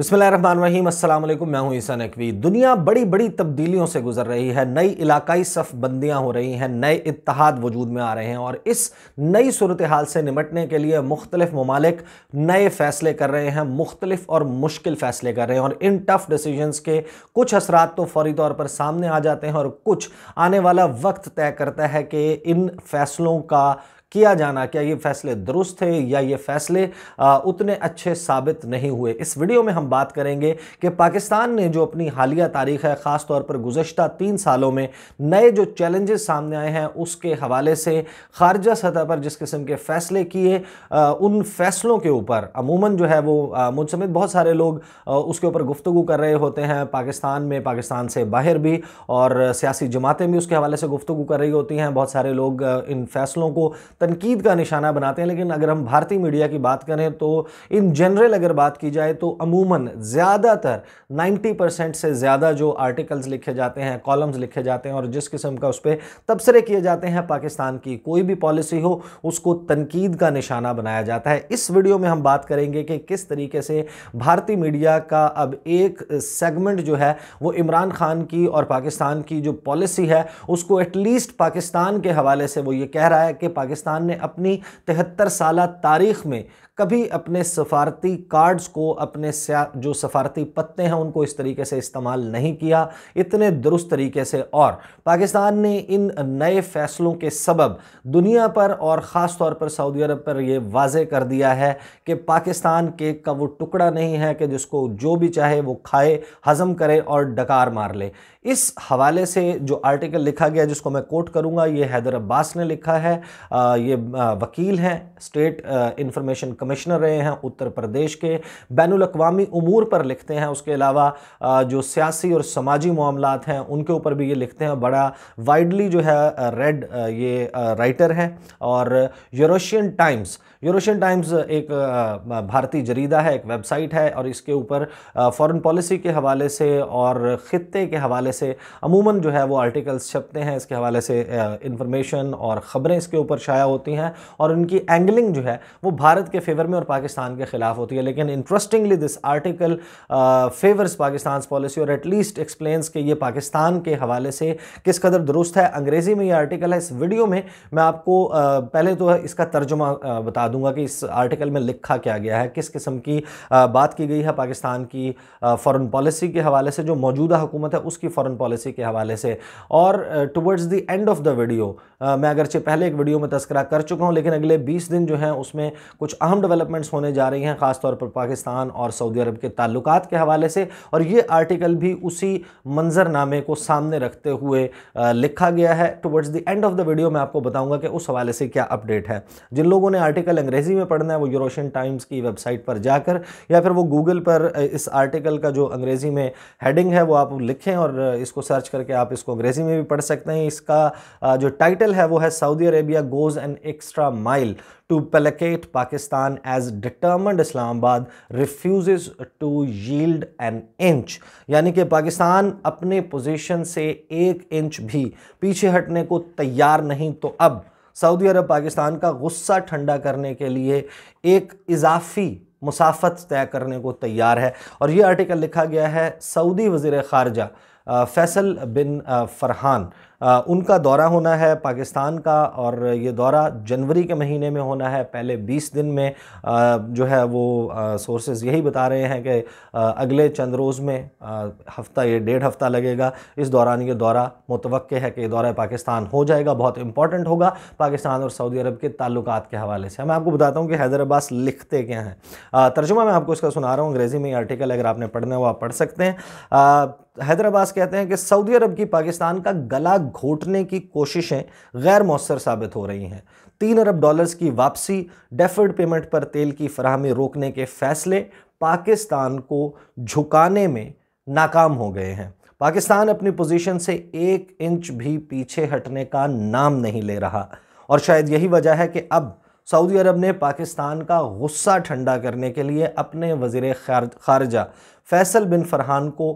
बिस्मिल्लाहिर्रहमानिर्रहीम, अस्सलाम वालेकुम। मैं हूं ईसा नकवी। दुनिया बड़ी बड़ी तब्दीलियों से गुजर रही है। नई इलाकाई सफ़बंदियाँ हो रही हैं, नए इत्तेहाद वजूद में आ रहे हैं और इस नई सूरत हाल से निमटने के लिए मुख्तलिफ ममालिक नए फ़ैसले कर रहे हैं, मुख्तलिफ और मुश्किल फ़ैसले कर रहे हैं और इन टफ़ डिसीजंस के कुछ असरात तो फ़ौरी तौर पर सामने आ जाते हैं और कुछ आने वाला वक्त तय करता है कि इन फ़ैसलों का किया जाना, क्या ये फ़ैसले दुरुस्त थे या ये फ़ैसले उतने अच्छे साबित नहीं हुए। इस वीडियो में हम बात करेंगे कि पाकिस्तान ने जो अपनी हालिया तारीख़ है, ख़ास तौर पर गुज़श्ता 3 सालों में नए जो चैलेंजेस सामने आए हैं उसके हवाले से ख़ारजा सतह पर जिस किस्म के फ़ैसले किए, उन फ़ैसलों के ऊपर अमूमन जो है वो मुझ समेत बहुत सारे लोग उसके ऊपर गुफ्तगू कर रहे होते हैं, पाकिस्तान में, पाकिस्तान से बाहर भी, और सियासी जमातें भी उसके हवाले से गुफ्तगू कर रही होती हैं। बहुत सारे लोग इन फ़ैसलों को तनकीद का निशाना बनाते हैं, लेकिन अगर हम भारतीय मीडिया की बात करें तो इन जनरल अगर बात की जाए तो अमूमन ज़्यादातर 90% से ज़्यादा जो आर्टिकल्स लिखे जाते हैं, कॉलम्स लिखे जाते हैं और जिस किस्म का उस पर तबसरे किए जाते हैं, पाकिस्तान की कोई भी पॉलिसी हो उसको तनकीद का निशाना बनाया जाता है। इस वीडियो में हम बात करेंगे कि किस तरीके से भारतीय मीडिया का अब एक सेगमेंट जो है वो इमरान खान की और पाकिस्तान की जो पॉलिसी है उसको एटलीस्ट पाकिस्तान के हवाले से वो ये कह रहा है कि पाकिस्तान ने अपनी 73 साला तारीख में कभी अपने सफारती कार्ड्स को, अपने जो सफारती पत्ते हैं उनको इस तरीके से इस्तेमाल नहीं किया, इतने दुरुस्त तरीके से। और पाकिस्तान ने इन नए फैसलों के सबब दुनिया पर और ख़ास तौर पर सऊदी अरब पर यह वाज़े कर दिया है कि पाकिस्तान केक का वो टुकड़ा नहीं है कि जिसको जो भी चाहे वो खाए, हज़म करे और डकार मार ले। इस हवाले से जो आर्टिकल लिखा गया जिसको मैं कोट करूँगा, ये हैदर अब्बास ने लिखा है। ये वकील हैं, स्टेट इंफॉर्मेशन कमिश्नर रहे हैं उत्तर प्रदेश के, बैनुल अक़वामी उमूर पर लिखते हैं। उसके अलावा जो सियासी और समाजी मामलात हैं उनके ऊपर भी ये लिखते हैं। बड़ा वाइडली जो है रेड ये राइटर हैं। और यूरोशियन टाइम्स एक भारतीय जरीदा है, एक वेबसाइट है और इसके ऊपर फॉरेन पॉलिसी के हवाले से और ख़ित्ते के हवाले से अमूमन जो है वो आर्टिकल्स छपते हैं। इसके हवाले से इंफॉर्मेशन और ख़बरें इसके ऊपर शाया होती हैं और उनकी एंगलिंग जो है वो भारत के फेवर में और पाकिस्तान के ख़िलाफ़ होती है। लेकिन interestingly this article favours Pakistan policy और एटलीस्ट एक्सप्लेन्स कि ये पाकिस्तान के हवाले से किस कदर दुरुस्त है। अंग्रेज़ी में ये आर्टिकल है। इस वीडियो में मैं आपको पहले तो इसका तर्जुमा बता दूंगा कि इस आर्टिकल में लिखा क्या गया है, किस किस्म की बात की गई है पाकिस्तान की फ़ॉरेन पॉलिसी के हवाले से, जो मौजूदा हुकूमत है उसकी फ़ॉरेन पॉलिसी के हवाले से। और towards the end of the video मैं अगरचे पहले एक वीडियो में तस्करा कर चुका हूं, लेकिन अगले 20 दिन जो हैं उसमें कुछ अहम डेवलपमेंट्स होने जा रही हैं, ख़ासतौर पर पाकिस्तान और सऊदी अरब के ताल्लुकात के हवाले से। और ये आर्टिकल भी उसी मंजरनामे को सामने रखते हुए लिखा गया है। Towards the end of the video मैं आपको बताऊंगा कि उस हवाले से क्या अपडेट है। जिन लोगों ने आर्टिकल अंग्रेज़ी में पढ़ना है वो यूरोशियन टाइम्स की वेबसाइट पर जाकर या फिर वो गूगल पर इस आर्टिकल का जो अंग्रेज़ी में हेडिंग है वो आप लिखें और इसको सर्च करके आप इसको अंग्रेज़ी में भी पढ़ सकते हैं। इसका जो टाइटल है वो है Saudi Arabia goes an extra mile to placate Pakistan as determined Islamabad refuses to yield an inch. यानी कि पाकिस्तान अपने पोजीशन से 1 इंच भी पीछे हटने को तैयार नहीं, तो अब सऊदी अरब पाकिस्तान का गुस्सा ठंडा करने के लिए एक इजाफी मुसाफत तय करने को तैयार है। और ये आर्टिकल लिखा गया है सऊदी वज़ीर ख़ारजा फैसल बिन फरहान, उनका दौरा होना है पाकिस्तान का और ये दौरा जनवरी के महीने में होना है। पहले 20 दिन में जो है वो सोर्सेज यही बता रहे हैं कि अगले चंद रोज़ में हफ्ता, ये 1.5 हफ्ता लगेगा। इस दौरान ये दौरा मुतवक्के है कि दौरा पाकिस्तान हो जाएगा, बहुत इंपॉर्टेंट होगा पाकिस्तान और सऊदी अरब के ताल्लुकात के हवाले से। मैं आपको बताता हूँ कि हैदर अब्बास लिखते क्या हैं। तर्जुमा मैं आपको इसका सुना रहा हूँ, अंग्रेज़ी में आर्टिकल अगर आपने पढ़ना है वो आप पढ़ सकते हैं। हैदर अब्बास कहते हैं कि सऊदी अरब की पाकिस्तान का गला घोटने की कोशिशें गैर मौसर साबित हो रही हैं। $3 अरब की वापसी, डेफर्ड पेमेंट पर तेल की फराहमी रोकने के फैसले पाकिस्तान को झुकाने में नाकाम हो गए हैं। पाकिस्तान अपनी पोजीशन से 1 इंच भी पीछे हटने का नाम नहीं ले रहा और शायद यही वजह है कि अब सऊदी अरब ने पाकिस्तान का गुस्सा ठंडा करने के लिए अपने वज़ीर ख़ारजा फैसल बिन फरहान को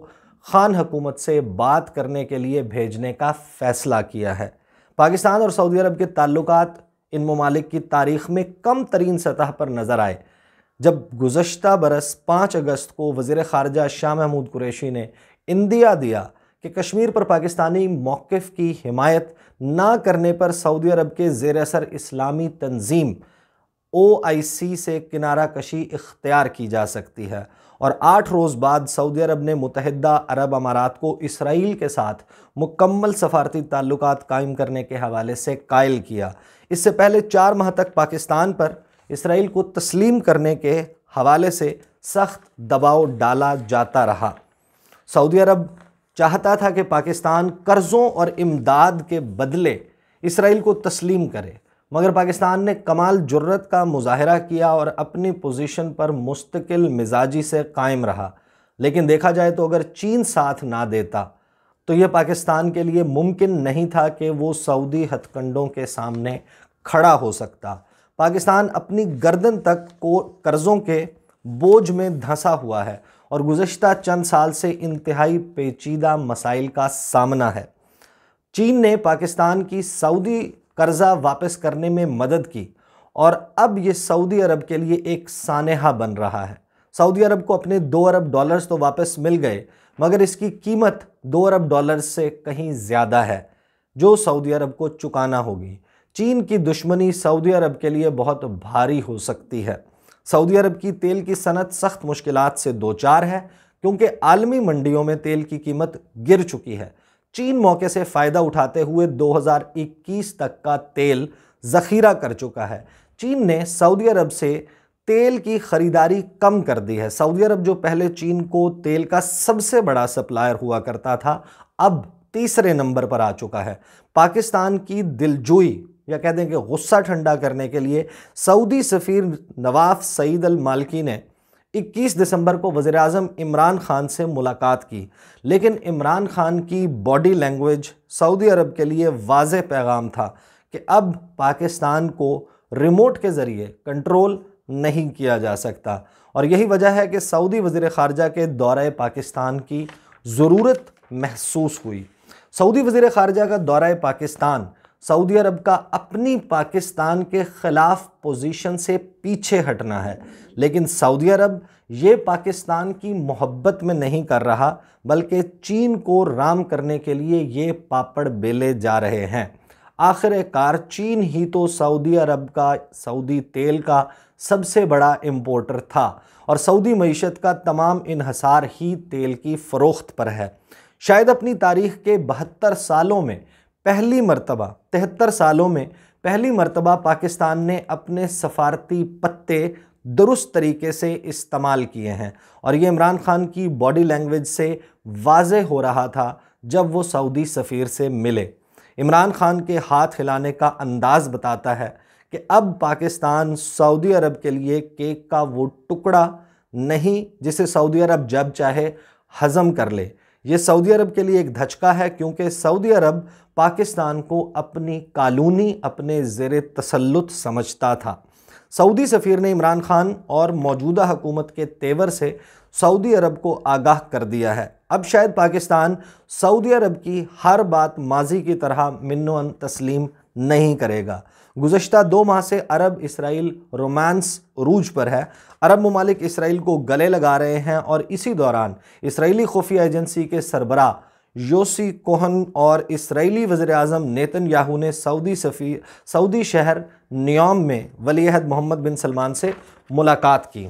खान हुकूमत से बात करने के लिए भेजने का फ़ैसला किया है। पाकिस्तान और सऊदी अरब के ताल्लुकात इन ममालिक की तारीख़ में कम तरीन सतह पर नज़र आए। जब गुज़श्ता बरस 5 अगस्त को वज़ीर ख़ारजा शाह महमूद कुरैशी ने इंदिया दिया कि कश्मीर पर पाकिस्तानी मौक़िफ़ की हिमायत ना करने पर सऊदी अरब के ज़ेर असर इस्लामी तंजीम OIC से किनारा कशी इख्तियार की जा सकती है, और 8 रोज़ बाद सऊदी अरब ने मुत्तहिदा अरब अमारात को इसराइल के साथ मुकम्मल सफारती ताल्लुकात कायम करने के हवाले से कायल किया। इससे पहले 4 माह तक पाकिस्तान पर इसराइल को तस्लीम करने के हवाले से सख्त दबाव डाला जाता रहा। सऊदी अरब चाहता था कि पाकिस्तान कर्ज़ों और इमदाद के बदले इसराइल को तस्लीम करे, मगर पाकिस्तान ने कमाल जुर्रत का मुजाहरा किया और अपनी पोजीशन पर मुस्तकिल मिजाजी से कायम रहा। लेकिन देखा जाए तो अगर चीन साथ ना देता तो यह पाकिस्तान के लिए मुमकिन नहीं था कि वो सऊदी हथकंडों के सामने खड़ा हो सकता। पाकिस्तान अपनी गर्दन तक को कर्ज़ों के बोझ में धंसा हुआ है और गुज़श्ता चंद साल से इंतहाई पेचीदा मसाइल का सामना है। चीन ने पाकिस्तान की सऊदी कर्जा वापस करने में मदद की और अब ये सऊदी अरब के लिए एक सानेहा बन रहा है। सऊदी अरब को अपने 2 अरब डॉलर्स तो वापस मिल गए, मगर इसकी कीमत 2 अरब डॉलर्स से कहीं ज़्यादा है जो सऊदी अरब को चुकाना होगी। चीन की दुश्मनी सऊदी अरब के लिए बहुत भारी हो सकती है। सऊदी अरब की तेल की सनत सख्त मुश्किलात से दो चार है क्योंकि आलमी मंडियों में तेल की कीमत गिर चुकी है। चीन मौके से फ़ायदा उठाते हुए 2021 तक का तेल ज़ख़ीरा कर चुका है। चीन ने सऊदी अरब से तेल की ख़रीदारी कम कर दी है। सऊदी अरब जो पहले चीन को तेल का सबसे बड़ा सप्लायर हुआ करता था, अब तीसरे नंबर पर आ चुका है। पाकिस्तान की दिलजोई या कह दें कि गुस्सा ठंडा करने के लिए सऊदी सफ़ीर नवाफ सईद अल मालिकी ने 21 दिसंबर को वज़ीर-ए-आज़म इमरान खान से मुलाकात की, लेकिन इमरान खान की बॉडी लैंग्वेज सऊदी अरब के लिए वाज़ेह पैगाम था कि अब पाकिस्तान को रिमोट के ज़रिए कंट्रोल नहीं किया जा सकता, और यही वजह है कि सऊदी वज़ीर ख़ारजा के दौरे पाकिस्तान की ज़रूरत महसूस हुई। सऊदी वज़ीर ख़ारजा का दौरा पाकिस्तान सऊदी अरब का अपनी पाकिस्तान के ख़िलाफ़ पोजीशन से पीछे हटना है, लेकिन सऊदी अरब ये पाकिस्तान की मोहब्बत में नहीं कर रहा, बल्कि चीन को राम करने के लिए ये पापड़ बेले जा रहे हैं। आखिरकार चीन ही तो सऊदी अरब का सऊदी तेल का सबसे बड़ा इम्पोर्टर था और सऊदी मईशत का तमाम इन्हसार ही तेल की फ़रोख्त पर है। शायद अपनी तारीख़ के 72 सालों में पहली मरतबा 73 सालों में पहली मरतबा पाकिस्तान ने अपने सफारती पत्ते दुरुस्त तरीके से इस्तेमाल किए हैं, और ये इमरान खान की बॉडी लैंग्वेज से वाज़ेह हो रहा था जब वो सऊदी सफ़ीर से मिले। इमरान खान के हाथ हिलाने का अंदाज़ बताता है कि अब पाकिस्तान सऊदी अरब के लिए केक का वो टुकड़ा नहीं जिसे सऊदी अरब जब चाहे हज़म कर ले। ये सऊदी अरब के लिए एक धचका है, क्योंकि सऊदी अरब पाकिस्तान को अपनी कॉलोनी, अपने ज़ेरे तसल्लुत समझता था। सऊदी सफ़ीर ने इमरान खान और मौजूदा हुकूमत के तेवर से सऊदी अरब को आगाह कर दिया है। अब शायद पाकिस्तान सऊदी अरब की हर बात माजी की तरह मिन्नो तस्लीम नहीं करेगा। गुज़श्ता 2 माह से अरब इसराइल रोमांस अरूज पर है। अरब ममालिक इसराइल को गले लगा रहे हैं और इसी दौरान इसराइली खुफिया एजेंसी के सरबराह योसी कोहन और इसराइली वज़ीर-ए-आज़म नेतन्याहू ने सऊदी शहर नियोम में वली-ए-अहद मोहम्मद बिन सलमान से मुलाकात की।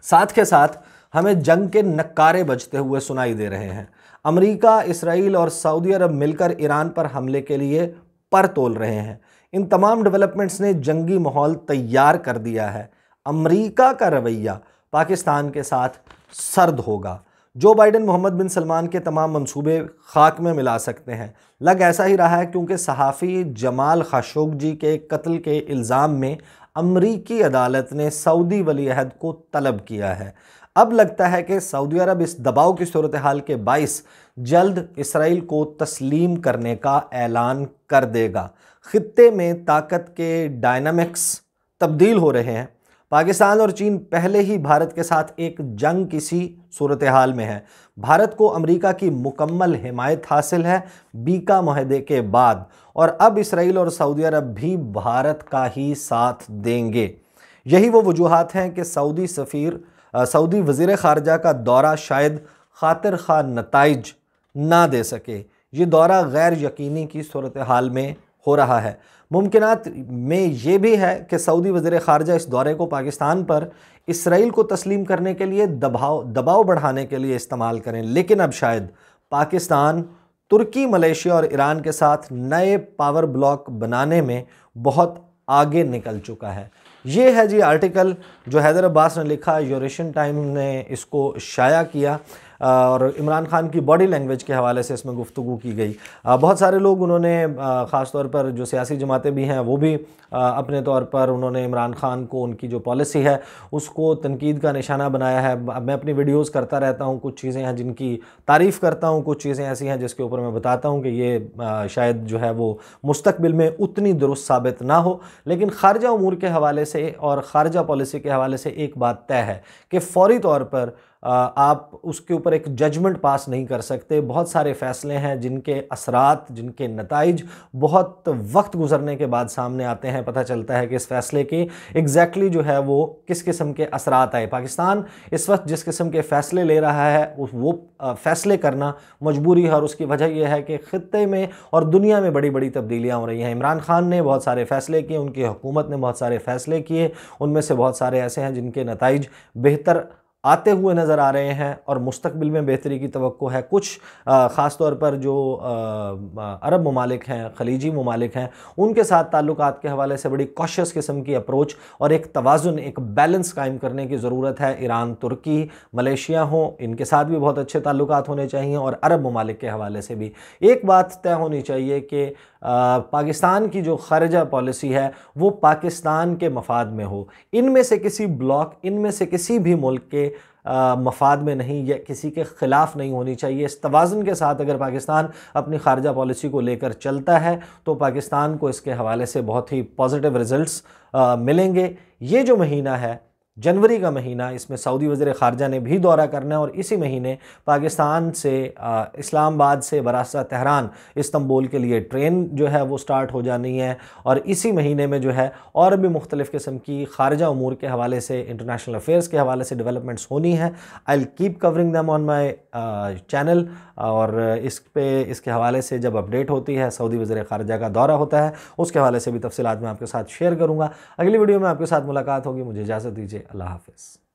साथ के साथ हमें जंग के नक्कारे बजते हुए सुनाई दे रहे हैं। अमेरिका, इसराइल और सऊदी अरब मिलकर ईरान पर हमले के लिए पर तोल रहे हैं। इन तमाम डेवलपमेंट्स ने जंगी माहौल तैयार कर दिया है। अमेरिका का रवैया पाकिस्तान के साथ सर्द होगा। जो बाइडन मोहम्मद बिन सलमान के तमाम मंसूबे खाक में मिला सकते हैं। लग ऐसा ही रहा है क्योंकि सहाफ़ी जमाल खशोगी के कत्ल के इल्ज़ाम में अमरीकी अदालत ने सऊदी वली-अहद को तलब किया है। अब लगता है कि सऊदी अरब इस दबाव की सूरत हाल के बाइस जल्द इसराइल को तस्लीम करने का ऐलान कर देगा। खित्ते में ताकत के डायनामिक्स तब्दील हो रहे हैं। पाकिस्तान और चीन पहले ही भारत के साथ एक जंग किसी सूरत हाल में है। भारत को अमेरिका की मुकम्मल हिमायत हासिल है बीका मुआहदे के बाद, और अब इसराइल और सऊदी अरब भी भारत का ही साथ देंगे। यही वो वजूहात हैं कि सऊदी वज़ीर ख़ारजा का दौरा शायद खातिर खा नताइज ना दे सके। ये दौरा गैर यकीनी की सूरत हाल में हो रहा है। मुमकिनात में ये भी है कि सऊदी वज़ीर ख़ारजा इस दौरे को पाकिस्तान पर इसराइल को तस्लीम करने के लिए दबाव बढ़ाने के लिए इस्तेमाल करें, लेकिन अब शायद पाकिस्तान तुर्की, मलेशिया और ईरान के साथ नए पावर ब्लॉक बनाने में बहुत आगे निकल चुका है। ये है जी आर्टिकल जो हैदर अब्बास ने लिखा, यूरेशियन टाइम ने इसको शाया किया और इमरान खान की बॉडी लैंग्वेज के हवाले से इसमें गुफ्तगू की गई। बहुत सारे लोग उन्होंने ख़ास तौर पर जो सियासी जमातें भी हैं वो भी अपने तौर पर उन्होंने इमरान खान को उनकी जो पॉलिसी है उसको तनकीद का निशाना बनाया है। मैं अपनी वीडियोस करता रहता हूँ, कुछ चीज़ें हैं जिनकी तारीफ़ करता हूँ, कुछ चीज़ें ऐसी हैं जिसके ऊपर मैं बताता हूँ कि ये शायद जो है वो मुस्तकबिल में उतनी दुरुस्त साबित ना हो। लेकिन खारजा उमूर के हवाले से और खारजा पॉलिसी के हवाले से एक बात तय है कि फ़ौरी तौर पर आप उसके ऊपर एक जजमेंट पास नहीं कर सकते। बहुत सारे फ़ैसले हैं जिनके असरात, जिनके नताइज बहुत वक्त गुजरने के बाद सामने आते हैं। पता चलता है कि इस फ़ैसले के एग्जैक्टली जो है वो किस किस्म के असरात आए। पाकिस्तान इस वक्त जिस किस्म के फ़ैसले ले रहा है वो फ़ैसले करना मजबूरी है, और उसकी वजह यह है कि ख़ित्ते में और दुनिया में बड़ी बड़ी तब्दीलियाँ हो रही हैं। इमरान खान ने बहुत सारे फ़ैसले किए, उनकी हुकूमत ने बहुत सारे फ़ैसले किए, उनमें से बहुत सारे ऐसे हैं जिनके नताइज बेहतर आते हुए नज़र आ रहे हैं और मुस्तकबिल में बेहतरी की तवक्को है। कुछ ख़ास तौर पर जो अरब ममालिक हैं, खलीजी ममालिक हैं, उनके साथ ताल्लुकात के हवाले से बड़ी कॉशियस किस्म की अप्रोच और एक तवाज़ुन, एक बैलेंस कायम करने की ज़रूरत है। ईरान, तुर्की, मलेशिया हों, इनके साथ भी बहुत अच्छे ताल्लुकात होने चाहिए, और अरब ममालिक के हवाले से भी एक बात तय होनी चाहिए कि पाकिस्तान की जो खारजा पॉलिसी है वो पाकिस्तान के मफाद में हो। इनमें से किसी ब्लॉक, इनमें से किसी भी मुल्क के मफाद में नहीं, या किसी के ख़िलाफ़ नहीं होनी चाहिए। इस तवाज़ुन के साथ अगर पाकिस्तान अपनी खारजा पॉलिसी को लेकर चलता है तो पाकिस्तान को इसके हवाले से बहुत ही पॉजिटिव रिज़ल्ट्स मिलेंगे। ये जो महीना है, जनवरी का महीना, इसमें सऊदी वज़ीर ख़ारजा ने भी दौरा करना है, और इसी महीने पाकिस्तान से इस्लामाबाद से बरास्ता तेहरान इस्तंबुल के लिए ट्रेन जो है वो स्टार्ट हो जानी है। और इसी महीने में जो है और भी मुख्तलिफ़ किस्म की खारजा उमूर के हवाले से, इंटरनेशनल अफेयर्स के हवाले से डेवलपमेंट्स होनी है। I will keep covering them on my channel, और इसके हवाले से जब अपडेट होती है, सऊदी वज़ीर ख़ारजा का दौरा होता है, उसके हवाले से भी तफसीलात मैं आपके साथ शेयर करूँगा। अगली वीडियो में आपके साथ मुलाकात होगी। मुझे इजाज़त दीजिए। अल्लाह हाफ़िज़।